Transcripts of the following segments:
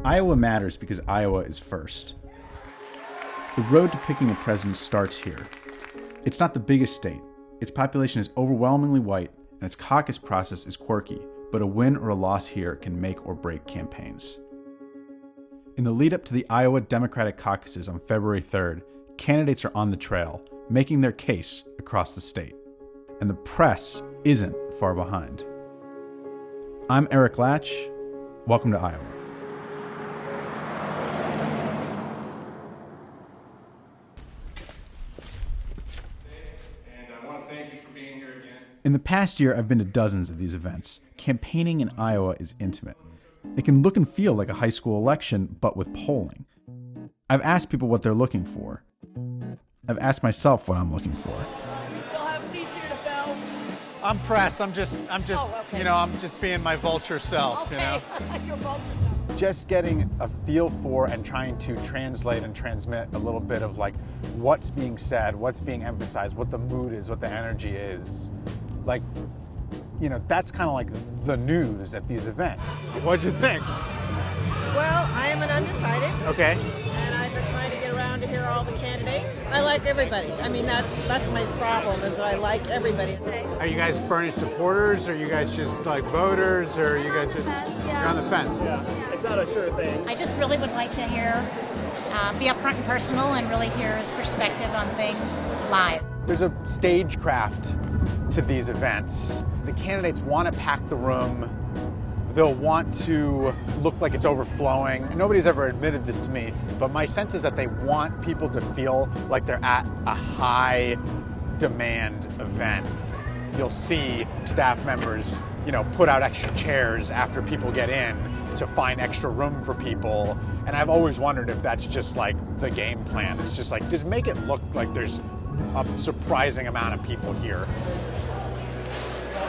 Iowa matters because Iowa is first. The road to picking a president starts here. It's not the biggest state. Its population is overwhelmingly white, and its caucus process is quirky, but a win or a loss here can make or break campaigns. In the lead up to the Iowa Democratic caucuses on February 3rd, candidates are on the trail, making their case across the state. And the press isn't far behind. I'm Eric Lach. Welcome to Iowa. In the past year, I've been to dozens of these events. Campaigning in Iowa is intimate. It can look and feel like a high school election, but with polling. I've asked people what they're looking for. I've asked myself what I'm looking for. We still have seats here to fill. I'm press. I'm just, okay. I'm just being my vulture self, Okay. Your vulture self. Just getting a feel for and trying to translate and transmit a little bit of like what's being said, what's being emphasized, what the mood is, what the energy is. Like, that's kind of like the news at these events. What'd you think? Well, I am an undecided. Okay. And I've been trying to get around to hear all the candidates. I like everybody. I mean, that's my problem, is that I like everybody. Are you guys Bernie supporters? Or are you guys just like voters? Or are you guys just you're on the fence? Yeah, it's not a sure thing. I just really would like to hear, be upfront and personal and really hear his perspective on things live. There's a stagecraft to these events. The candidates want to pack the room. They'll want to look like it's overflowing. And nobody's ever admitted this to me, but my sense is that they want people to feel like they're at a high demand event. You'll see staff members, put out extra chairs after people get in to find extra room for people. And I've always wondered if that's just like the game plan. It's just like, just make it look like there's a surprising amount of people here.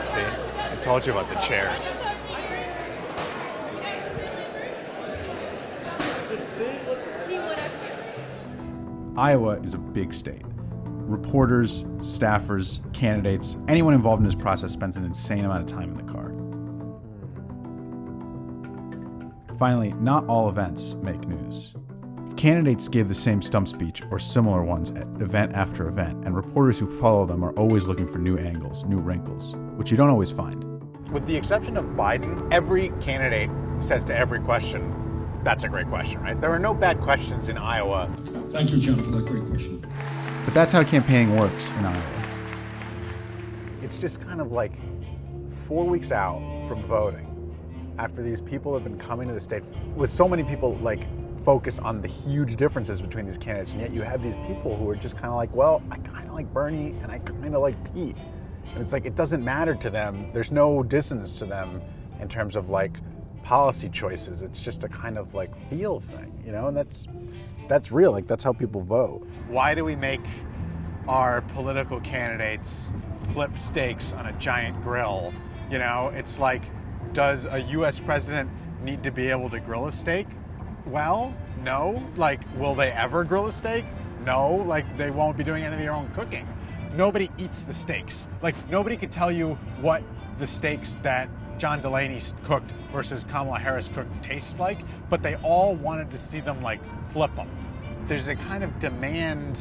See, I told you about the chairs. Iowa is a big state. Reporters, staffers, candidates, anyone involved in this process spends an insane amount of time in the car. Finally, not all events make news. Candidates give the same stump speech or similar ones at event after event, and reporters who follow them are always looking for new angles, new wrinkles, which you don't always find. With the exception of Biden, every candidate says to every question, that's a great question, right? There are no bad questions in Iowa. Thank you, John, for that great question. But that's how campaigning works in Iowa. It's just kind of like 4 weeks out from voting, after these people have been coming to the state, with so many people like focused on the huge differences between these candidates, and yet you have these people who are just kind of like, well, I kind of like Bernie and I kind of like Pete. And it's like, it doesn't matter to them. There's no dissonance to them in terms of like policy choices. It's just a kind of like feel thing, and that's real. Like, that's how people vote. Why do we make our political candidates flip steaks on a giant grill? It's like, does a U.S. president need to be able to grill a steak? Well, no. Like, will they ever grill a steak? No. Like, they won't be doing any of their own cooking. Nobody eats the steaks. Like, nobody could tell you what the steaks that John Delaney cooked versus Kamala Harris cooked taste like, but they all wanted to see them like flip them. There's a kind of demand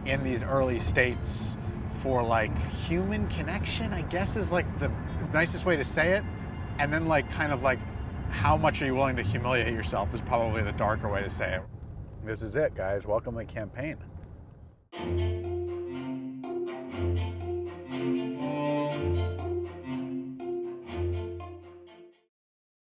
in these early states for like human connection, I guess is like the nicest way to say it. And then like kind of like, how much are you willing to humiliate yourself is probably the darker way to say it. This is it, guys. Welcome to the campaign.